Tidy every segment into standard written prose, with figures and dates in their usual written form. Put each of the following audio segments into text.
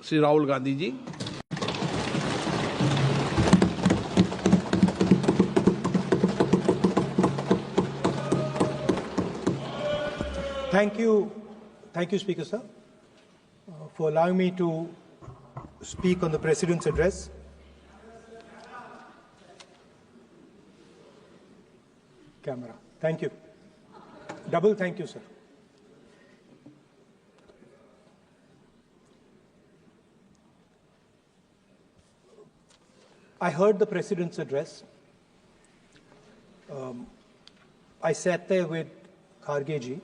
Shri Rahul Gandhi ji. Thank you, Speaker Sir, for allowing me to speak on the President's address. Camera. Thank you. Double thank you, sir. I heard the President's address. I sat there with Kharge ji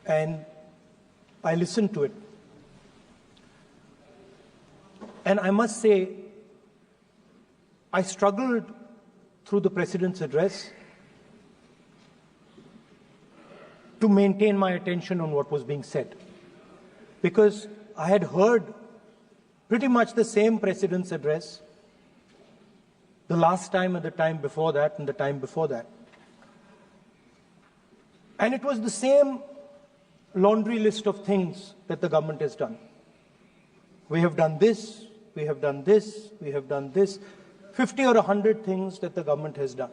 and I listened to it. And I must say, I struggled through the President's address to maintain my attention on what was being said, because I had heard pretty much the same President's address the last time and the time before that and the time before that. And it was the same laundry list of things that the government has done. We have done this, we have done this, we have done this, 50 or 100 things that the government has done.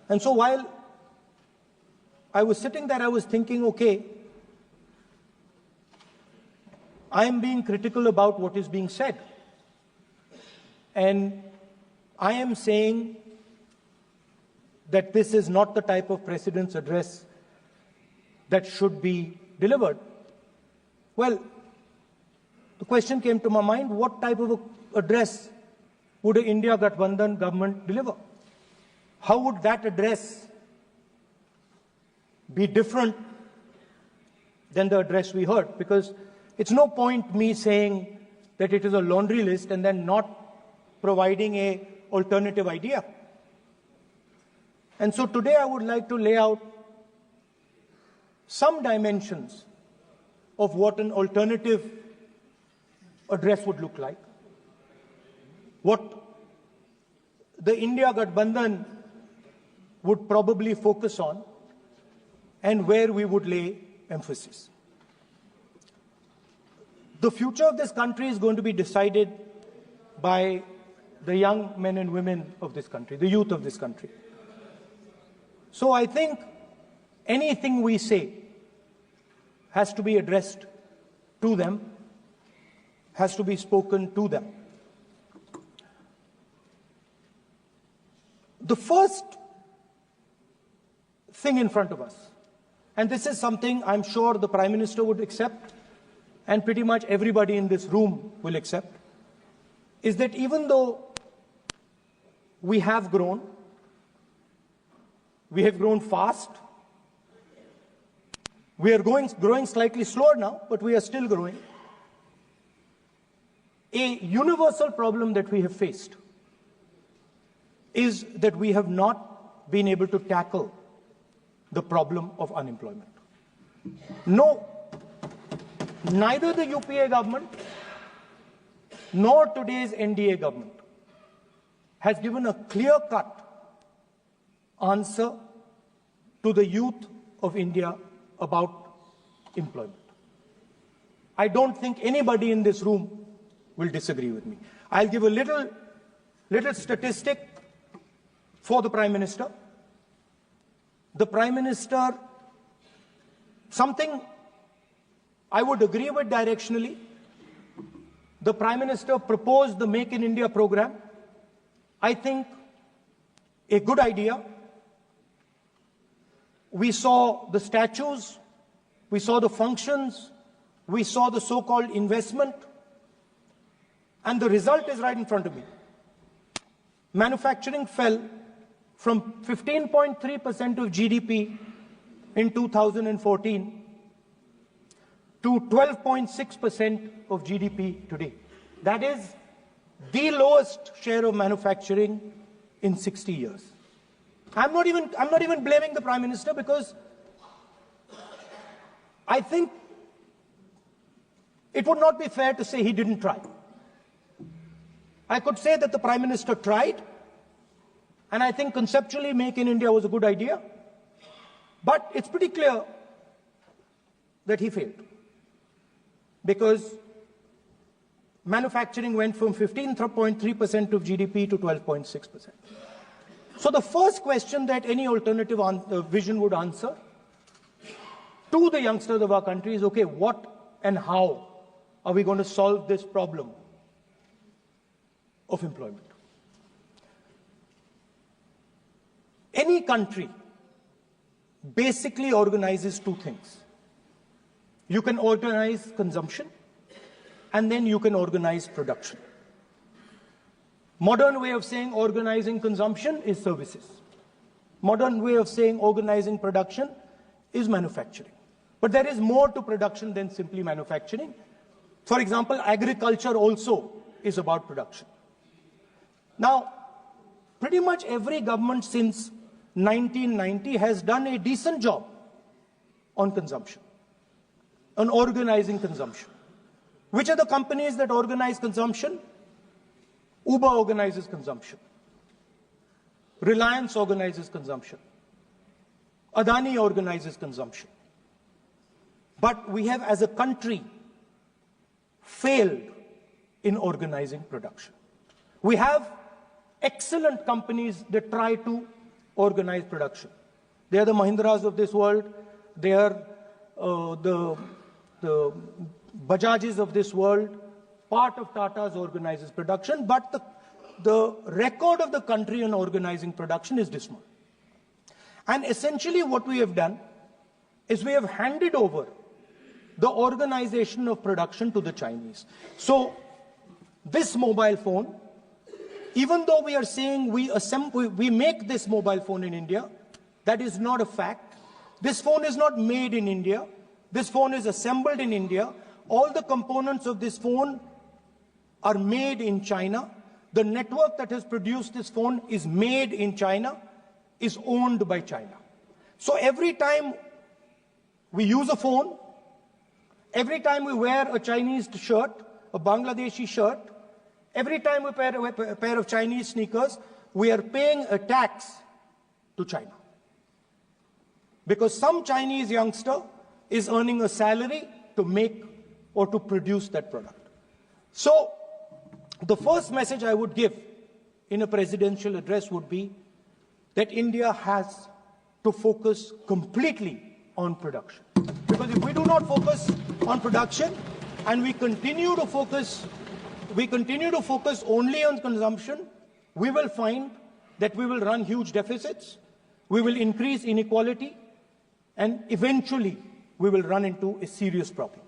And so while I was sitting there, I was thinking, okay, I am being critical about what is being said. And I am saying that this is not the type of President's address that should be delivered. Well, the question came to my mind, what type of address would an India Gathbandhan government deliver? How would that address be different than the address we heard? Because it's no point me saying that it is a laundry list and then not providing an alternative idea. And so today I would like to lay out some dimensions of what an alternative address would look like, what the India Gathbandhan would probably focus on, and where we would lay emphasis. The future of this country is going to be decided by the young men and women of this country, the youth of this country. So I think anything we say has to be addressed to them, has to be spoken to them. The first thing in front of us, and this is something I'm sure the Prime Minister would accept and pretty much everybody in this room will accept, is that even though we have grown fast, we are growing slightly slower now, but we are still growing. A universal problem that we have faced is that we have not been able to tackle the problem of unemployment. No, neither the UPA government nor today's NDA government has given a clear-cut answer to the youth of India about employment. I don't think anybody in this room will disagree with me. I'll give a little statistic for the Prime Minister. The Prime Minister, something I would agree with directionally. The Prime Minister proposed the Make in India program. I think a good idea. We saw the statues, we saw the functions, we saw the so-called investment, and the result is right in front of me. Manufacturing fell from 15.3% of GDP in 2014 to 12.6% of GDP today. That is the lowest share of manufacturing in 60 years. I'm not even blaming the Prime Minister, because I think it would not be fair to say he didn't try. I could say that the Prime Minister tried, and I think conceptually Make in India was a good idea, but it's pretty clear that he failed. Because manufacturing went from 15.3% of GDP to 12.6%. So the first question that any alternative vision would answer to the youngsters of our country is, okay, what and how are we going to solve this problem of employment? Any country basically organizes two things. You can organize consumption, and then you can organize production. Modern way of saying organizing consumption is services. Modern way of saying organizing production is manufacturing. But there is more to production than simply manufacturing. For example, agriculture also is about production. Now, pretty much every government since 1990 has done a decent job on consumption, on organizing consumption. Which are the companies that organize consumption? Uber organizes consumption. Reliance organizes consumption. Adani organizes consumption. But we have, as a country, failed in organizing production. We have excellent companies that try to organize production. They are the Mahindras of this world. They are the Bajajes of this world. Part of Tata's organizes production, but the record of the country in organizing production is dismal. And essentially what we have done is we have handed over the organization of production to the Chinese. So this mobile phone, even though we are saying we make this mobile phone in India, that is not a fact. This phone is not made in India. This phone is assembled in India. All the components of this phone are made in China. The network that has produced this phone is made in China, is owned by China. So every time we use a phone, every time we wear a Chinese shirt, a Bangladeshi shirt, every time we wear a pair of Chinese sneakers, we are paying a tax to China. Because some Chinese youngster is earning a salary to make or to produce that product. So the first message I would give in a presidential address would be that India has to focus completely on production. Because if we do not focus on production and we continue to focus only on consumption, we will find that we will run huge deficits, we will increase inequality, and eventually we will run into a serious problem.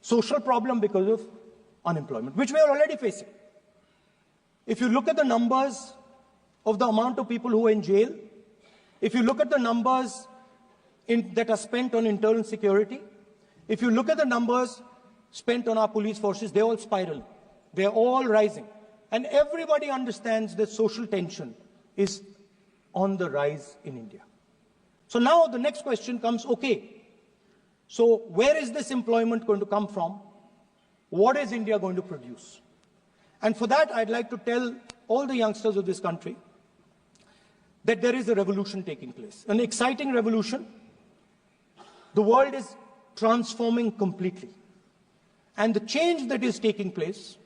Social problem because of unemployment, which we are already facing. If you look at the numbers of the amount of people who are in jail, if you look at the numbers that are spent on internal security, if you look at the numbers spent on our police forces, they're all spiraling. They're all rising. And everybody understands that social tension is on the rise in India. So now the next question comes, okay, so where is this employment going to come from? What is India going to produce? And for that, I'd like to tell all the youngsters of this country that there is a revolution taking place, an exciting revolution. The world is transforming completely. And the change that is taking place,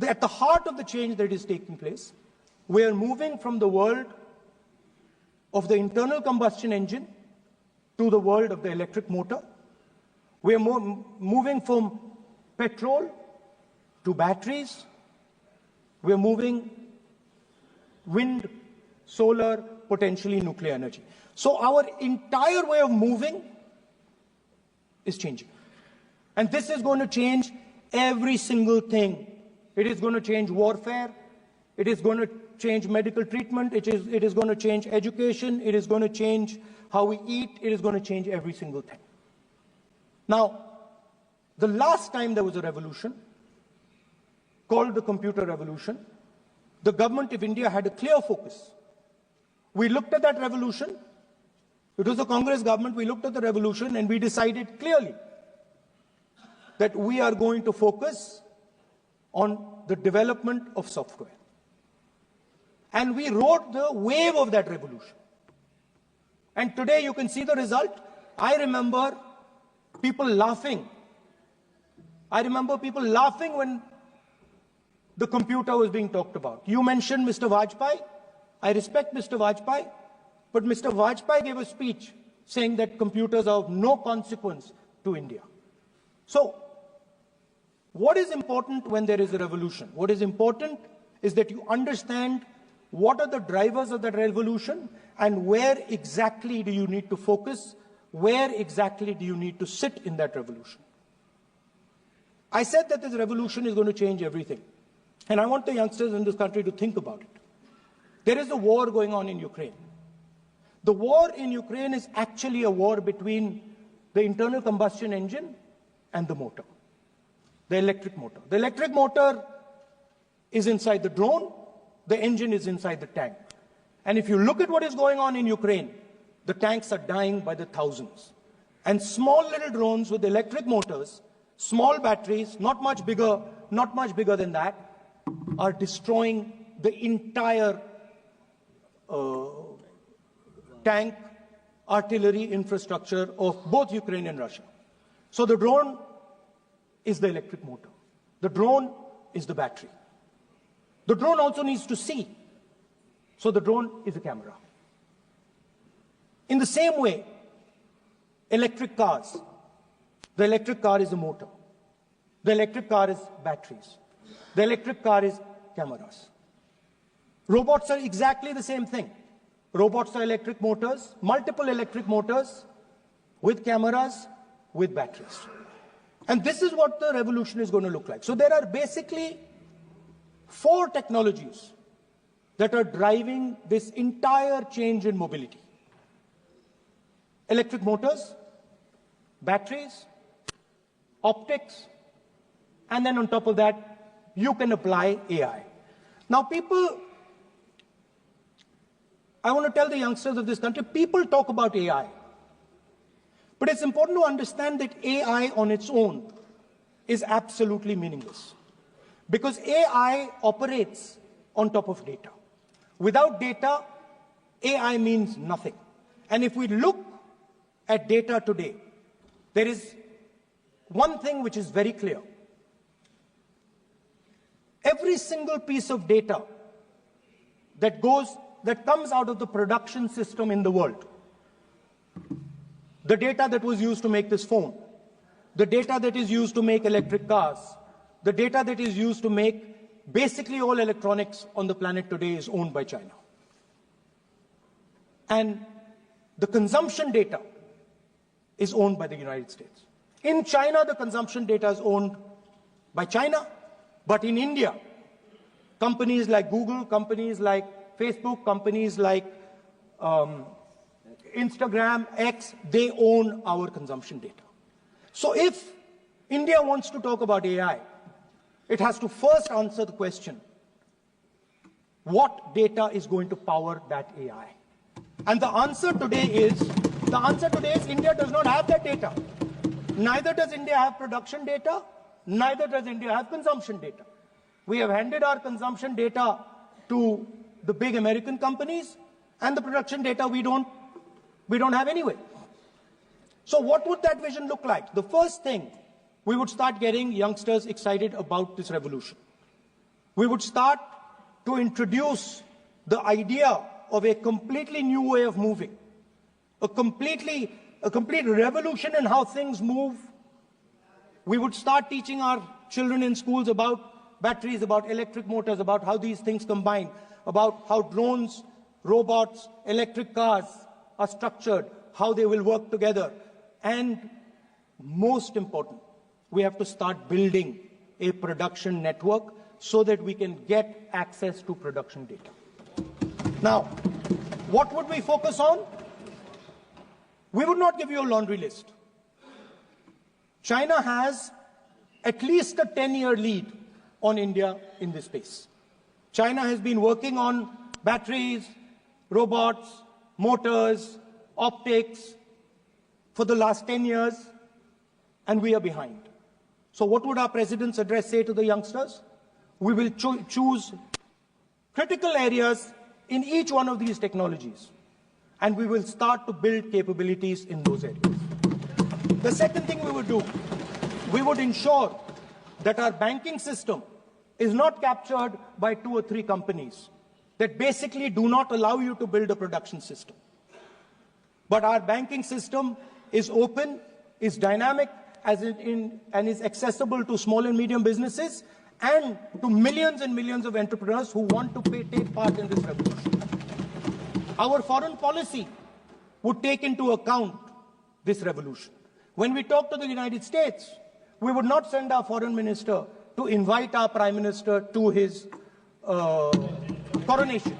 at the heart of the change that is taking place, we are moving from the world of the internal combustion engine to the world of the electric motor. We are moving from petrol to batteries. We are moving wind, solar, potentially nuclear energy. So our entire way of moving is changing. And this is going to change every single thing. It is going to change warfare. It is going to change medical treatment. It is going to change education. It is going to change how we eat. It is going to change every single thing. Now, the last time there was a revolution, called the computer revolution, the government of India had a clear focus. We looked at that revolution. It was a Congress government. We looked at the revolution and we decided clearly that we are going to focus on the development of software. And we rode the wave of that revolution. And today you can see the result. I remember people laughing I remember people laughing when the computer was being talked about. You mentioned Mr. Vajpayee. I respect Mr. Vajpayee, but Mr. Vajpayee gave a speech saying that computers are of no consequence to India. So, what is important when there is a revolution? What is important is that you understand what are the drivers of that revolution and where exactly do you need to focus, where exactly do you need to sit in that revolution. I said that this revolution is going to change everything. And I want the youngsters in this country to think about it. There is a war going on in Ukraine. The war in Ukraine is actually a war between the internal combustion engine and the motor, the electric motor. The electric motor is inside the drone, the engine is inside the tank. And if you look at what is going on in Ukraine, the tanks are dying by the thousands. And small little drones with electric motors, small batteries, not much bigger than that, are destroying the entire tank artillery infrastructure of both Ukraine and Russia. So the drone is the electric motor. The drone is the battery. The drone also needs to see. So the drone is a camera. In the same way, electric cars, the electric car is a motor. The electric car is batteries. The electric car is cameras. Robots are exactly the same thing. Robots are electric motors, multiple electric motors with cameras, with batteries. And this is what the revolution is going to look like. So there are basically 4 technologies that are driving this entire change in mobility. Electric motors, batteries, optics, and then on top of that, you can apply AI. Now people, I want to tell the youngsters of this country, people talk about AI. But it's important to understand that AI on its own is absolutely meaningless. Because AI operates on top of data. Without data, AI means nothing. And if we look at data today, there is one thing which is very clear. Every single piece of data that comes out of the production system in the world, the data that was used to make this phone, the data that is used to make electric cars, the data that is used to make basically all electronics on the planet today is owned by China. And the consumption data is owned by the United States. In China, the consumption data is owned by China. But in India, companies like Google, companies like Facebook, companies like Instagram, X, they own our consumption data. So if India wants to talk about AI, it has to first answer the question, what data is going to power that AI? And the answer today is India does not have that data. Neither does India have production data. Neither does India have consumption data. We have handed our consumption data to the big American companies, and the production data we don't have anyway. So what would that vision look like? The first thing, we would start getting youngsters excited about this revolution. We would start to introduce the idea of a completely new way of moving, a complete revolution in how things move. We would start teaching our children in schools about batteries, about electric motors, about how these things combine, about how drones, robots, electric cars are structured, how they will work together. And most important, we have to start building a production network so that we can get access to production data. Now, what would we focus on? We would not give you a laundry list. China has at least a 10-year lead on India in this space. China has been working on batteries, robots, motors, optics for the last 10 years, and we are behind. So what would our president's address say to the youngsters? We will choose critical areas in each one of these technologies, and we will start to build capabilities in those areas. The second thing we would do, we would ensure that our banking system is not captured by 2 or 3 companies that basically do not allow you to build a production system. But our banking system is open, is dynamic, and is accessible to small and medium businesses and to millions and millions of entrepreneurs who want to take part in this revolution. Our foreign policy would take into account this revolution. When we talk to the United States, we would not send our foreign minister to invite our prime minister to his coronation.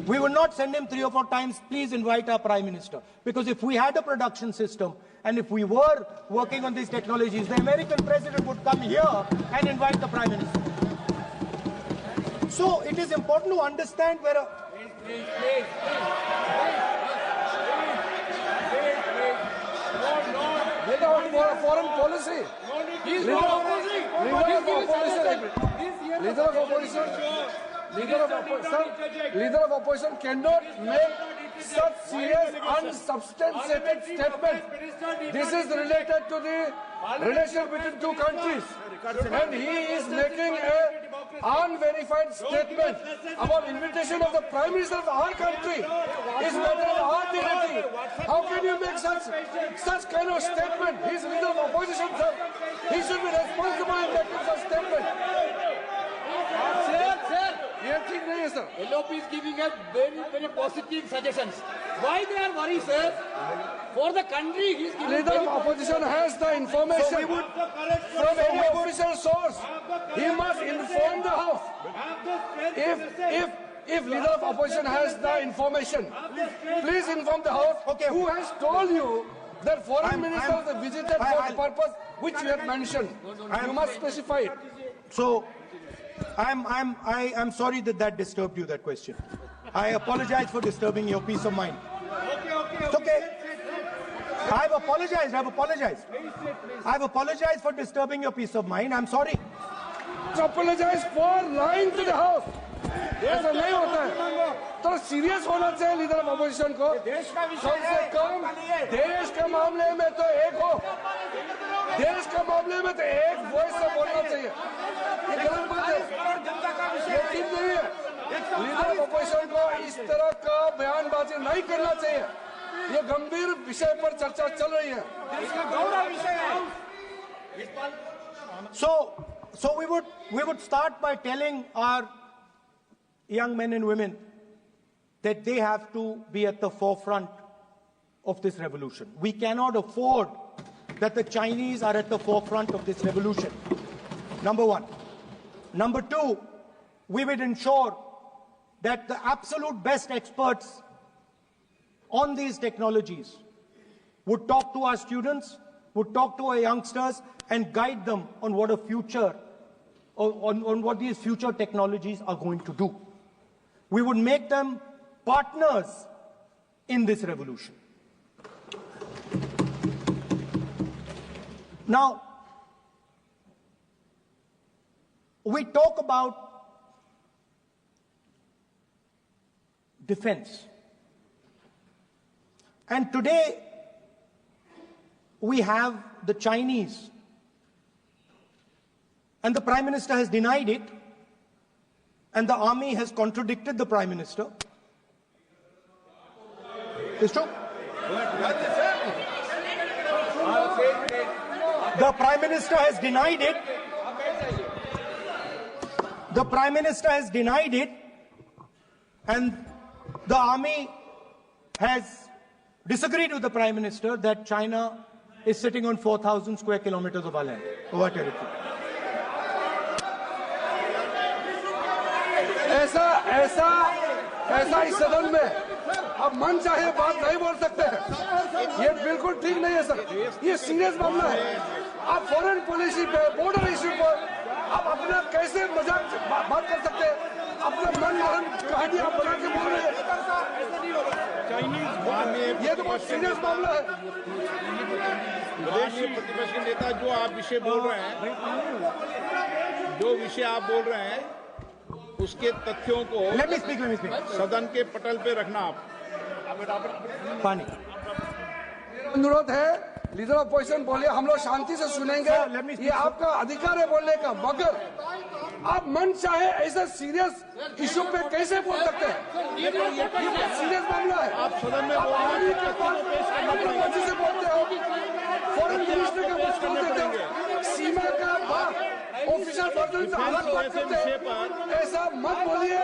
We would not send him 3 or 4 times, please invite our prime minister. Because if we had a production system and if we were working on these technologies, the American president would come here and invite the prime minister. So it is important to understand where a... Foreign policy. Leader of opposition cannot make such serious unsubstantiated statement. This is related to the relation between 2 countries, and he is making an unverified statement about invitation of the Prime Minister of our country. Is matter of our dignity. How can you make such kind of statement? He is leader of opposition, sir. He should be responsible in making such statement. Sir, LOP is giving us very positive suggestions. Why they are worried, sir? For the country, he is giving. Leader of opposition has the information from any official source. He must inform the House. If leader of opposition has the information, please inform the House. Okay. Who has told you that foreign ministers visited for the purpose which you have mentioned? You must specify it. So, I'm sorry that disturbed you, that question. I apologize for disturbing your peace of mind. It's okay. I've apologized. I've apologized for disturbing your peace of mind. I'm sorry. Apologize for lying to the House. ऐसा नहीं होता है. तो serious होना चाहिए leader of opposition को. कम से कम देश के मामले में तो एक हो. देश के मामले में तो एक वॉइस से बोलना चाहिए. ये गलत बात है. ये ठीक नहीं है. लीडर ऑफ अपोजिशन को इस तरह का बयानबाजी नहीं करना चाहिए. ये गंभीर विषय पर चर्चा चल रही है. So we would start by telling our young men and women that they have to be at the forefront of this revolution. We cannot afford that the Chinese are at the forefront of this revolution. Number 1. Number 2, we would ensure that the absolute best experts on these technologies would talk to our students, would talk to our youngsters, and guide them on what a future, on what these future technologies are going to do. We would make them partners in this revolution. Now, we talk about defense. And today, we have the Chinese. And the Prime Minister has denied it. And the army has contradicted the Prime Minister. It's true. The Prime Minister has denied it. The Prime Minister has denied it. And the army has disagreed with the Prime Minister that China is sitting on 4,000 square kilometers of our land, of our territory. ऐसा इस सदन में अब मन चाहे बात नहीं बोल सकते हैं. ये बिल्कुल ठीक नहीं है सर. ये सीरियस मामला है. आप फॉरेन पॉलिसी पे, बॉर्डर इश्यू पर आप अपना कैसे मजाक बात कर सकते हैं? अपना मन कहानी आप बना के बोल रहे हैं. ये तो बहुत सीरियस मामला है. विदेशी प्रतिपक्ष के नेता जो आप विषय बोल रहे हैं, उसके तथ्यों को सदन के पटल पे रखना. आप पानी. अनुरोध है लीडर ऑफ अपोजिशन बोलिए, हम लोग शांति से सुनेंगे। ये आपका अधिकार है बोलने का, मगर आप मन चाहे ऐसा सीरियस इशू पे कैसे बोल सकते हैं? सीरियस मामला है। आप सदन में आर्मी के पास से बोलते हो, फॉरेन मिनिस्टर का मुश्किल देते हो, सीमा का ऑफिसर बर्तन से अलग बात करते हैं, ऐसा मत बोलिए।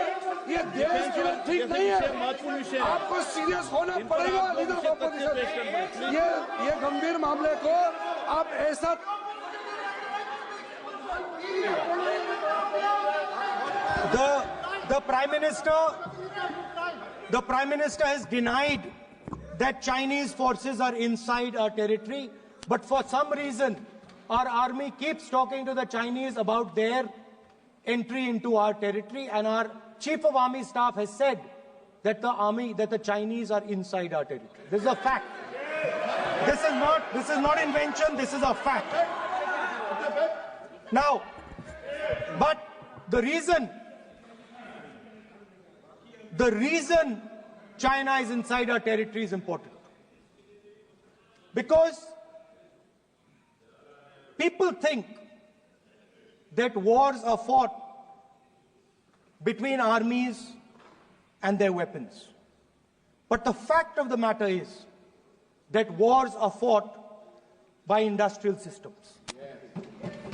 ये देश के लिए ठीक नहीं है। आपको सीरियस होना पड़ेगा लीडर ऑफ अपोजिशन। ये गंभीर मामले को आप ऐसा The Prime Minister has denied that Chinese forces are inside our territory, but for some reason our army keeps talking to the Chinese about their entry into our territory, and our Chief of Army Staff has said that the Chinese are inside our territory. This is a fact. This is not invention, this is a fact. Now, but the reason China is inside our territory is important. Because people think that wars are fought between armies and their weapons. But the fact of the matter is that wars are fought by industrial systems.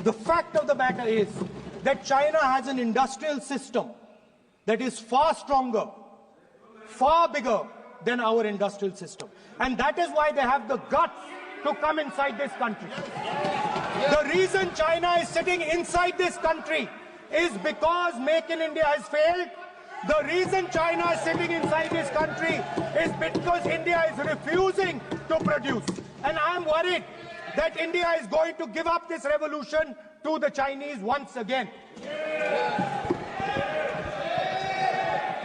The fact of the matter is that China has an industrial system that is far stronger, far bigger than our industrial system. And that is why they have the guts to come inside this country. The reason China is sitting inside this country is because Make in India has failed. The reason China is sitting inside this country is because India is refusing to produce. And I am worried that India is going to give up this revolution to the Chinese once again.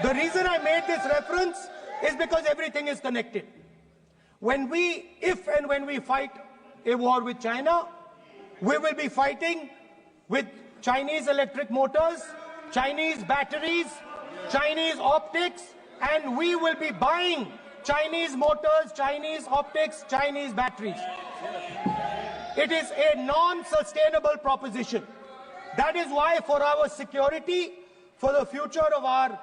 The reason I made this reference is because everything is connected. If and when we fight a war with China, we will be fighting with Chinese electric motors, Chinese batteries, Chinese optics, and we will be buying Chinese motors, Chinese optics, Chinese batteries. It is a non-sustainable proposition. That is why for our security, for the future of our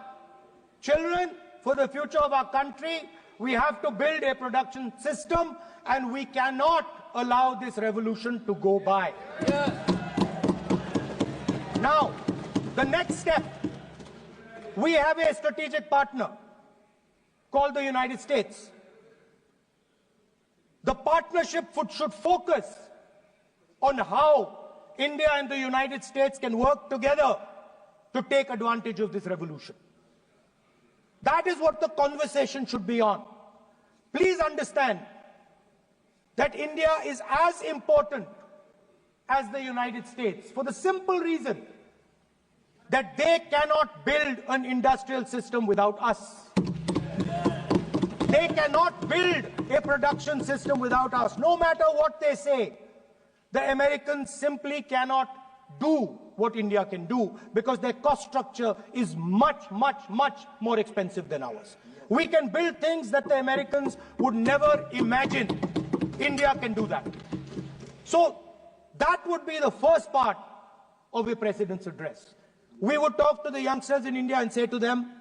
children, for the future of our country, we have to build a production system, and we cannot allow this revolution to go by. Now, the next step, we have a strategic partner called the United States. The partnership should focus on how India and the United States can work together to take advantage of this revolution. That is what the conversation should be on. Please understand that India is as important as the United States for the simple reason that they cannot build an industrial system without us. They cannot build a production system without us. No matter what they say, the Americans simply cannot do what India can do because their cost structure is much, much, much more expensive than ours. We can build things that the Americans would never imagine. India can do that. So that would be the first part of a president's address. We would talk to the youngsters in India and say to them,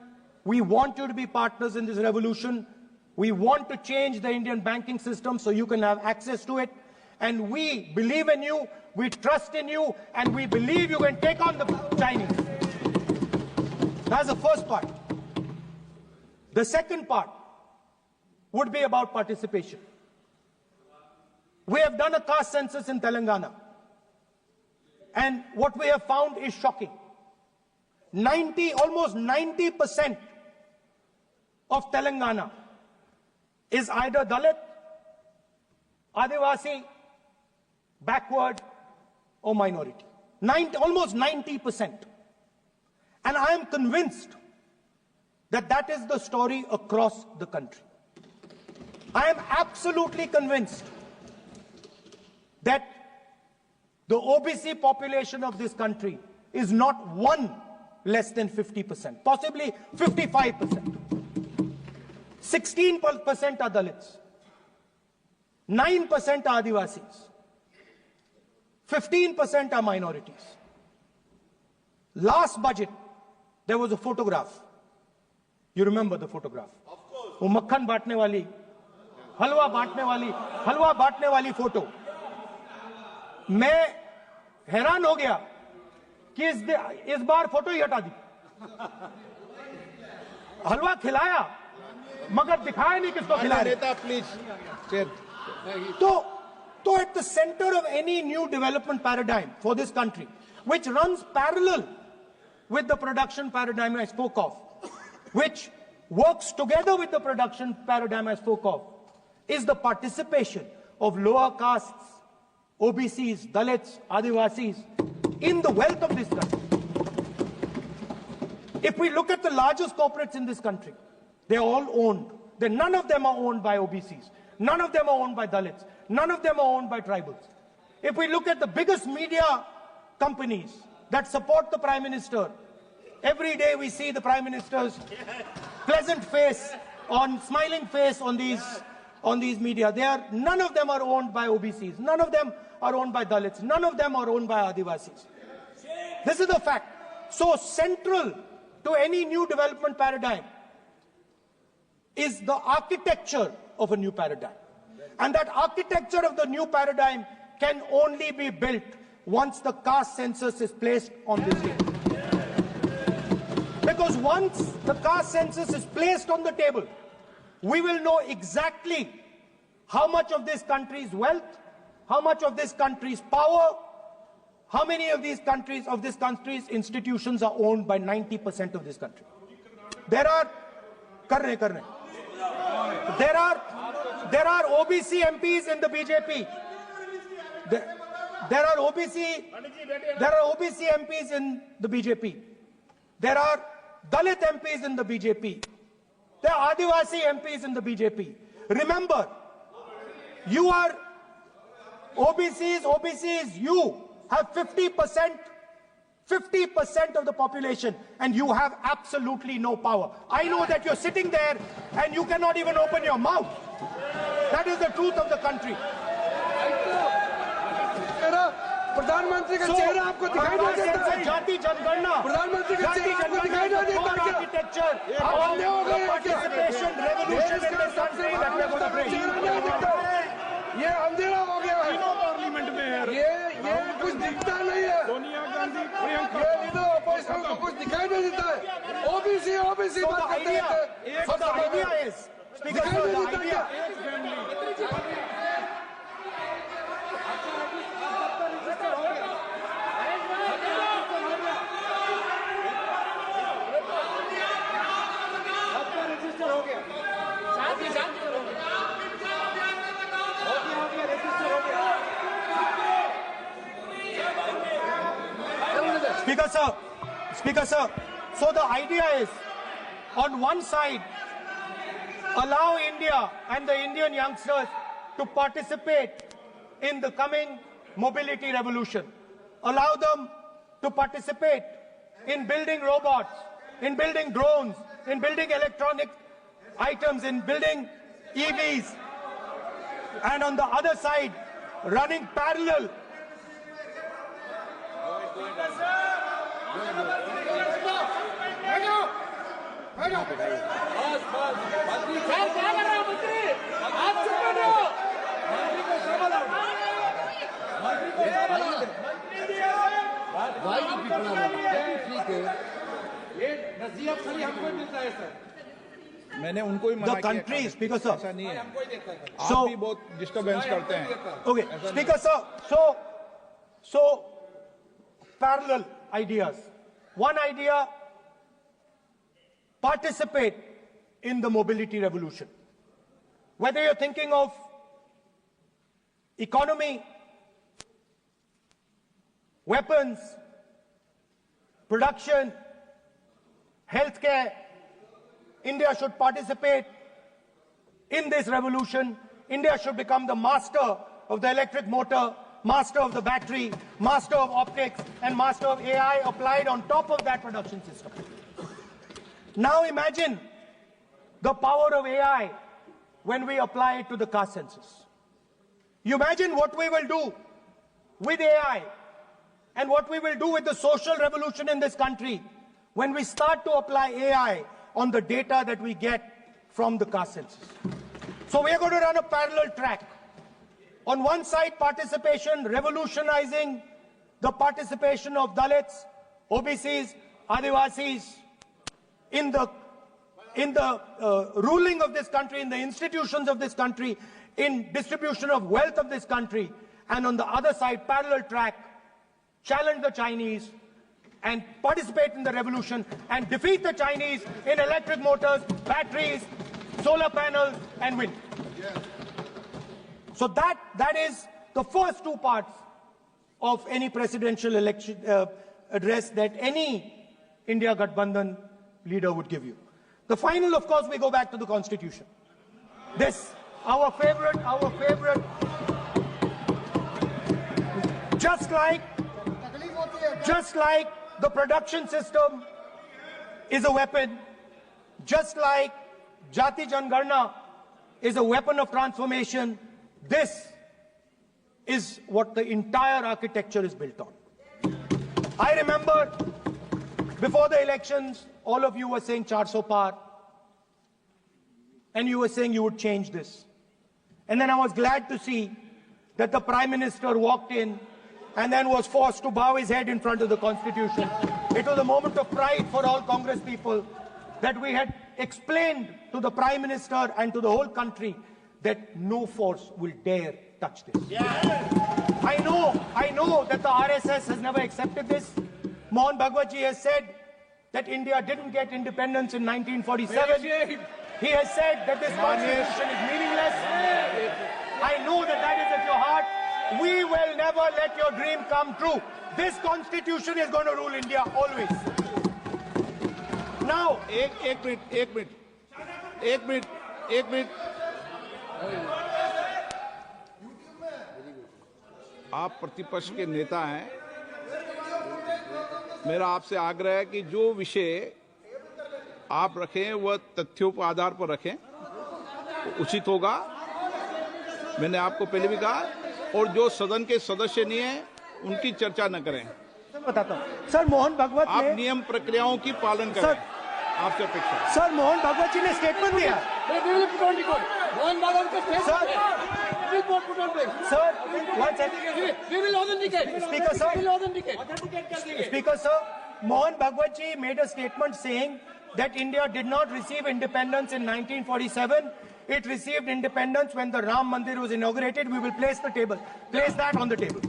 we want you to be partners in this revolution. We want to change the Indian banking system so you can have access to it. And we believe in you, we trust in you, and we believe you can take on the Chinese. That's the first part. The second part would be about participation. We have done a caste census in Telangana. And what we have found is shocking. Almost 90% of Telangana is either Dalit, Adivasi, backward, or minority. Almost 90%. And I am convinced that that is the story across the country. I am absolutely convinced that the OBC population of this country is not one less than 50%, possibly 55%. 16% are Dalits. 9% are Adivasis. 15% are minorities. Last budget, there was a photograph. You remember the photograph? Of course. वो मक्खन बांटने वाली, हलवा बांटने वाली photo. मैं हैरान हो गया कि इस बार फोटो ही हटा दी. हलवा खिलाया मगर दिखाया नहीं किसको खिला रहे. Please. So at the center of any new development paradigm for this country, which runs parallel with the production paradigm I spoke of, which works together with the production paradigm I spoke of, is the participation of lower castes, OBCs, Dalits, Adivasis in the wealth of this country. If we look at the largest corporates in this country, they're all owned. None of them are owned by OBCs. None of them are owned by Dalits. None of them are owned by tribals. If we look at the biggest media companies that support the Prime Minister, every day we see the Prime Minister's pleasant face, smiling face on these media. None of them are owned by OBCs. None of them are owned by Dalits. None of them are owned by Adivasis. This is the fact. So central to any new development paradigm is the architecture of a new paradigm. And that architecture of the new paradigm can only be built once the caste census is placed on this table. Because once the caste census is placed on the table, we will know exactly how much of this country's wealth, how much of this country's power, how many of this country's institutions are owned by 90% of this country. There are OBC MPs in the BJP. There are OBC MPs in the BJP. There are Dalit MPs in the BJP. There are Adivasi MPs in the BJP. Remember, you are OBCs, you have 50% of the population, and you have absolutely no power. I know that you're sitting there and you cannot even open your mouth. That is the truth of the country. प्रधानमंत्री का चेहरा आपको दिखाई नहीं देता है. जाति जनगणना, प्रधानमंत्री का चेहरा आपको दिखाई नहीं देता है. Architecture, participation, revolution in this country that we are going to bring. ये अंधेरा हो गया है. पार्लियामेंट में ये कुछ दिखता नहीं है. सोनिया गांधी, प्रियंका, ये लीडर ऑपोजिशन को कुछ दिखाई नहीं देता है. ओबीसी बात करते हैं. So the idea is, Speaker sir, the idea. Speaker sir, so the idea is, on one side, allow India and the Indian youngsters to participate in the coming mobility revolution. Allow them to participate in building robots, in building drones, in building electronic items, in building EVs. And on the other side, running parallel मैंने उनको ही मना the country, Speaker sir. ऐसा नहीं है. So, आप भी बहुत disturbance करते हैं. Okay, Speaker sir. So parallel ideas. One idea: participate in the mobility revolution. Whether you're thinking of economy, weapons, production, healthcare, India should participate in this revolution. India should become the master of the electric motor, master of the battery, master of optics, and master of AI applied on top of that production system. Now imagine the power of AI when we apply it to the caste census. You imagine what we will do with AI and what we will do with the social revolution in this country when we start to apply AI on the data that we get from the car census. So we are going to run a parallel track. On one side, participation, revolutionizing the participation of Dalits, OBCs, Adivasis in the ruling of this country, in the institutions of this country, in distribution of wealth of this country. And on the other side, parallel track, challenge the Chinese and participate in the revolution and defeat the Chinese in electric motors, batteries, solar panels and wind. So that is the first two parts of any presidential election address that any India Gathbandhan leader would give you. The final, of course, we go back to the Constitution. This, our favorite, just like the production system is a weapon, just like Jati Jangarna is a weapon of transformation, this is what the entire architecture is built on. I remember before the elections, all of you were saying 400 par, and you were saying you would change this. And then I was glad to see that the Prime Minister walked in and then was forced to bow his head in front of the Constitution. It was a moment of pride for all Congress people that we had explained to the Prime Minister and to the whole country that no force will dare touch this. I know that the RSS has never accepted this. Mohan Bhagwatji has said that India didn't get independence in 1947. He has said that this constitution is meaningless. I know that that is at your heart. We will never let your dream come true. This constitution is going to rule India always. Now, एक minute आप प्रतिपक्ष के नेता हैं, मेरा आपसे आग्रह है कि जो विषय आप रखें वह तथ्यों के आधार पर रखें, तो उचित होगा। मैंने आपको पहले भी कहा, और जो सदन के सदस्य नहीं है उनकी चर्चा न करें। बताता हूं सर, मोहन भागवत आप नियम प्रक्रियाओं की पालन करें, आपसे अपेक्षा। सर, मोहन भागवत जी ने स्टेटमेंट दिया। मोहन भागवत का statement Sir, one second. We will authenticate. Speaker, sir. We will authenticate. Speaker, sir, Mohan Bhagwat ji made a statement saying that India did not receive independence in 1947. It received independence when the Ram Mandir was inaugurated. We will place that on the table.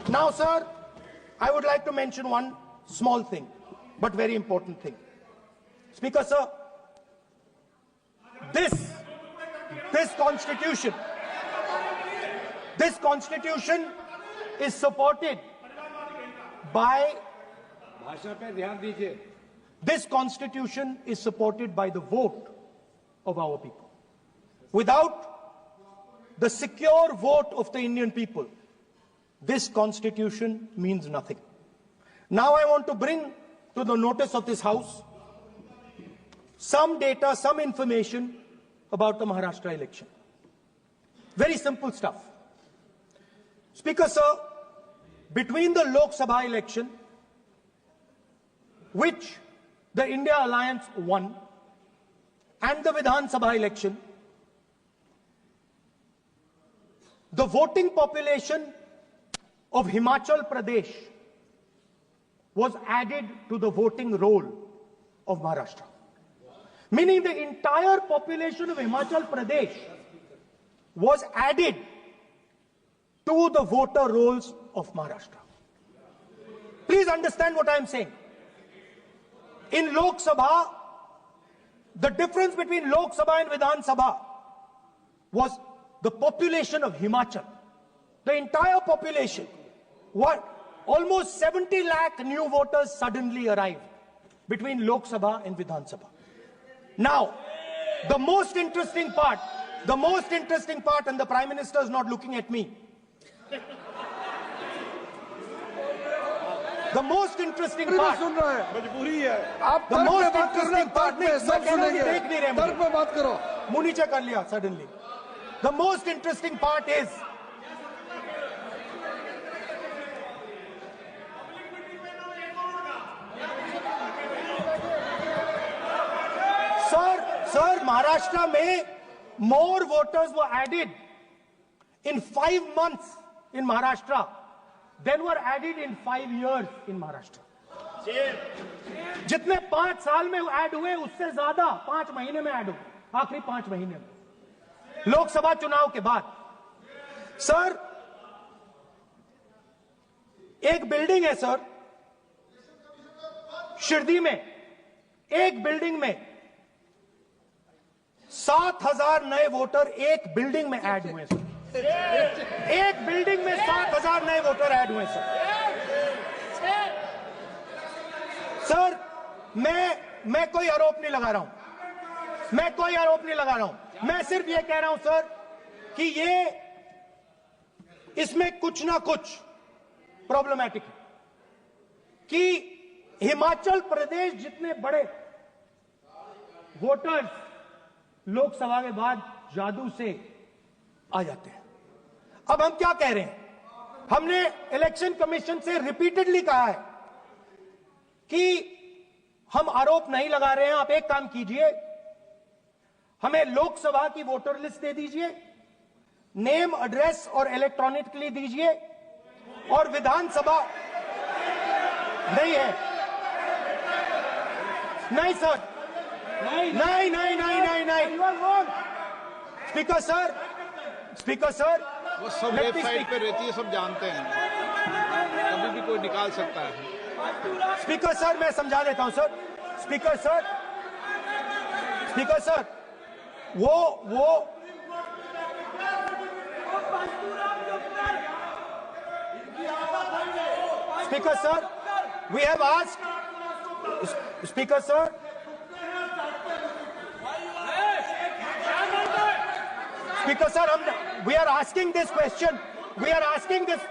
Now, sir, I would like to mention one small thing, but very important thing. Speaker, sir, this constitution is supported by this constitution is supported by the vote of our people. Without the secure vote of the Indian people, this constitution means nothing. Now I want to bring to the notice of this House some data, some information about the Maharashtra election. Very simple stuff. Speaker, sir, between the Lok Sabha election, which the India Alliance won, and the Vidhan Sabha election, the voting population of Himachal Pradesh was added to the voting roll of Maharashtra. Meaning the entire population of Himachal Pradesh was added to the voter rolls of Maharashtra. Please understand what I am saying. In Lok Sabha, the difference between Lok Sabha and Vidhan Sabha was the population of Himachal. The entire population. Almost 70 lakh new voters suddenly arrived between Lok Sabha and Vidhan Sabha. Now, the most interesting part, and the Prime Minister is not looking at me. The most interesting part, The most interesting part is, Sir, Maharashtra में more voters were added in 5 months in Maharashtra than were added in 5 years in Maharashtra. जितने 5 साल में add हुए उससे ज्यादा 5 महीने में add हुए, आखिरी 5 महीने में लोकसभा चुनाव के बाद। सर, एक बिल्डिंग है सर शिरडी में, एक बिल्डिंग में 7,000 नए वोटर एक बिल्डिंग में ऐड हुए सर। एक बिल्डिंग में 7,000 नए वोटर ऐड हुए सर। सर, मैं कोई आरोप नहीं लगा रहा हूं, मैं कोई आरोप नहीं लगा रहा हूं, मैं सिर्फ ये कह रहा हूं सर कि इसमें कुछ ना कुछ प्रॉब्लमैटिक है कि हिमाचल प्रदेश जितने बड़े वोटर्स लोकसभा के बाद जादू से आ जाते हैं। अब हम क्या कह रहे हैं, हमने इलेक्शन कमीशन से रिपीटेडली कहा है कि हम आरोप नहीं लगा रहे हैं, आप एक काम कीजिए, हमें लोकसभा की वोटर लिस्ट दे दीजिए, नेम एड्रेस और इलेक्ट्रॉनिकली दीजिए, और विधानसभा नहीं है। नहीं सर, नहीं। स्पीकर सर, वो सब वेबसाइट पे रहती है, सब जानते हैं, कभी भी कोई निकाल सकता है। स्पीकर सर, मैं समझा देता हूं सर। स्पीकर सर, वो speaker sir, we have asked, speaker sir, Speaker sir, we are asking this question. We are asking this.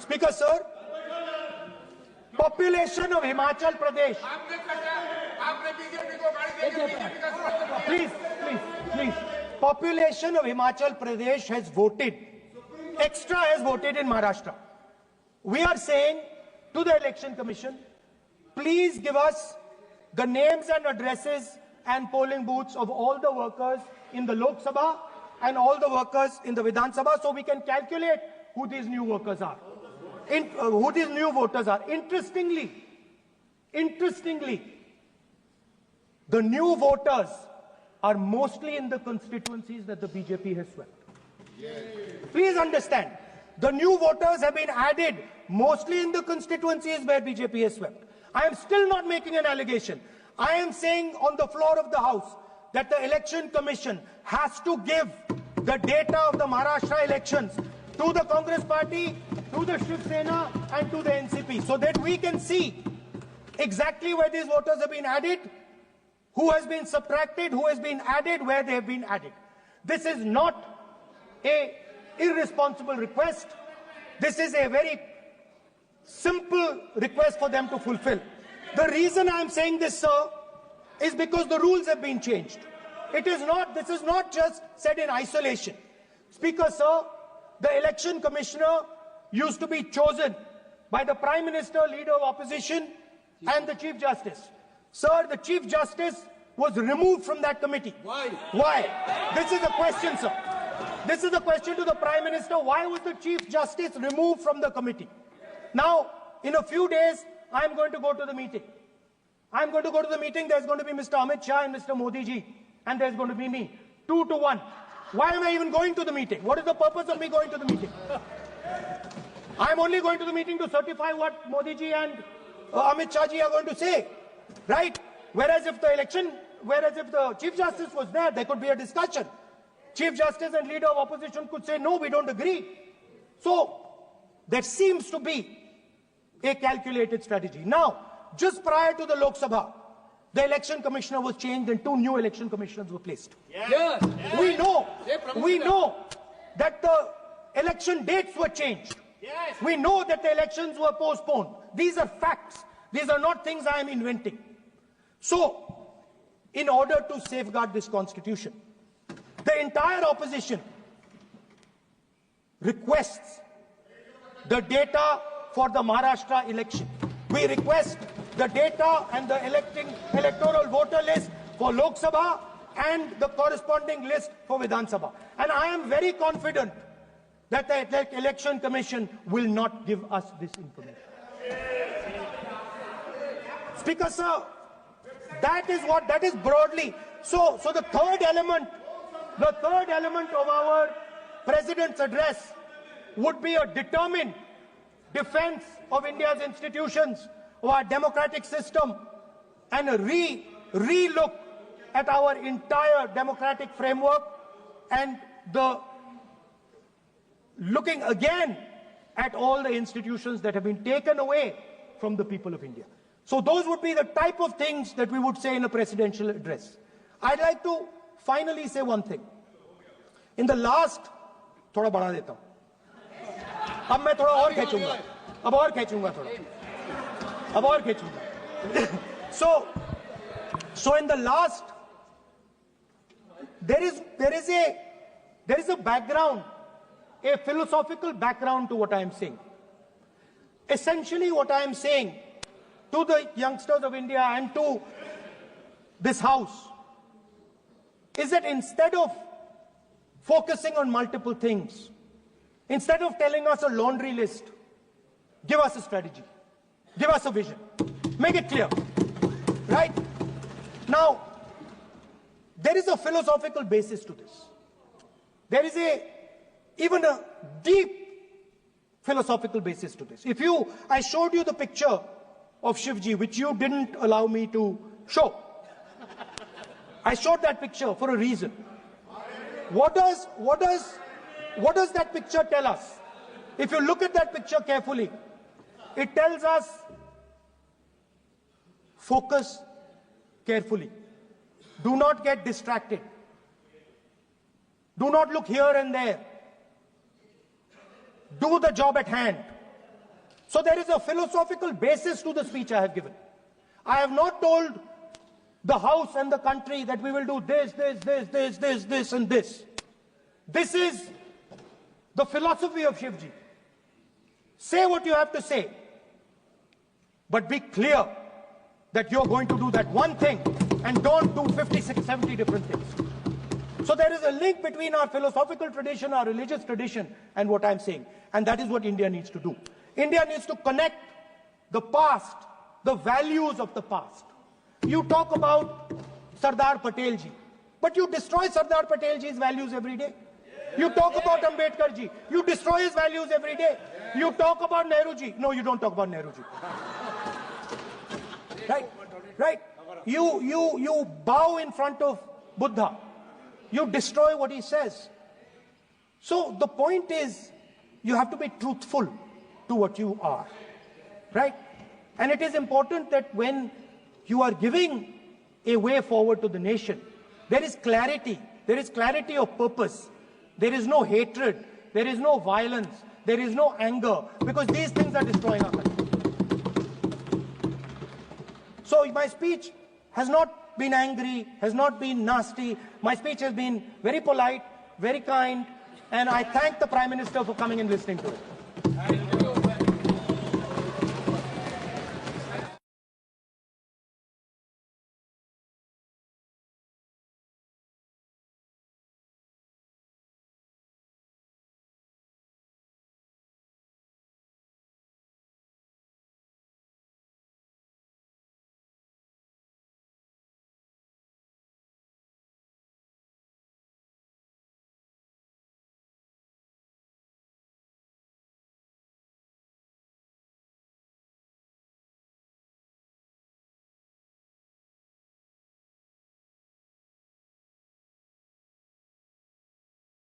Speaker sir, population of Himachal Pradesh. Please. Population of Himachal Pradesh has voted. Extra has voted in Maharashtra. We are saying to the Election Commission, please give us the names and addresses and polling booths of all the workers in the Lok Sabha and all the workers in the Vidhan Sabha, so we can calculate who these new workers are, who these new voters are. Interestingly, the new voters are mostly in the constituencies that the BJP has swept. Please understand, the new voters have been added mostly in the constituencies where BJP has swept. I am still not making an allegation. I am saying on the floor of the House that the Election Commission has to give the data of the Maharashtra elections to the Congress Party, to the Shiv Sena and to the NCP, so that we can see exactly where these voters have been added, who has been subtracted, who has been added, where they have been added. This is not an irresponsible request. This is a very simple request for them to fulfill. The reason I am saying this, sir, is because the rules have been changed. This is not just said in isolation. Speaker, sir, the election commissioner used to be chosen by the Prime Minister, Leader of Opposition, and the Chief Justice. Sir, the Chief Justice was removed from that committee. Why? This is a question, sir. This is a question to the Prime Minister. Why was the Chief Justice removed from the committee? Now, in a few days, I'm going to go to the meeting. I'm going to go to the meeting. There's going to be Mr. Amit Shah and Mr. Modi ji, and there's going to be me. 2 to 1. Why am I even going to the meeting? What is the purpose of me going to the meeting? I'm only going to the meeting to certify what Modi ji and Amit Shah ji are going to say, right? Whereas if the Chief Justice was there could be a discussion. Chief Justice and Leader of Opposition could say, no, we don't agree. So, there seems to be a calculated strategy. Now, just prior to the Lok Sabha, the election commissioner was changed and 2 new election commissioners were placed. Yes. We know that the election dates were changed. Yes. We know that the elections were postponed. These are facts. These are not things I am inventing. So, in order to safeguard this constitution, The entire opposition requests the data for the Maharashtra election. We request the data and the electoral voter list for Lok Sabha and the corresponding list for Vidhan Sabha. And I am very confident that the Election Commission will not give us this information. Speaker, sir, that is broadly. So the third element of our President's address would be a determined defense of India's institutions, of our democratic system, and a re-look at our entire democratic framework, and the looking again at all the institutions that have been taken away from the people of India. So those would be the type of things that we would say in a presidential address. I'd like to finally say one thing. In the last, थोड़ा बढ़ा देता हूँ. अब मैं थोड़ा और खींचूंगा. अब और खींचूंगा थोड़ा. अब और खींचूंगा. So in the last, there is a background, a philosophical background to what I am saying. Essentially, what I am saying to the youngsters of India and to this House is that instead of focusing on multiple things, instead of telling us a laundry list, give us a strategy, give us a vision, make it clear, right? Now, there is a philosophical basis to this. There is even a deep philosophical basis to this. I showed you the picture of Shivji, which you didn't allow me to show. I showed that picture for a reason. What does that picture tell us? If you look at that picture carefully, it tells us focus carefully. Do not get distracted. Do not look here and there. Do the job at hand. So there is a philosophical basis to the speech I have given. I have not told the House and the country that we will do this, and this. This is the philosophy of Shivji. Say what you have to say, but be clear that you're going to do that one thing and don't do 56, 70 different things. So there is a link between our philosophical tradition, our religious tradition, and what I'm saying. And that is what India needs to do. India needs to connect the past, the values of the past. You talk about Sardar Patel ji, but you destroy Sardar Patel ji's values every day. You talk about Ambedkar ji, you destroy his values every day. You talk about Nehru ji. No, you don't talk about Nehru ji. Right? You bow in front of Buddha. You destroy what he says. So the point is, you have to be truthful to what you are, right? And it is important that when you are giving a way forward to the nation, there is clarity of purpose. There is no hatred, there is no violence, there is no anger, because these things are destroying our country. So my speech has not been angry, has not been nasty. My speech has been very polite, very kind, and I thank the Prime Minister for coming and listening to it.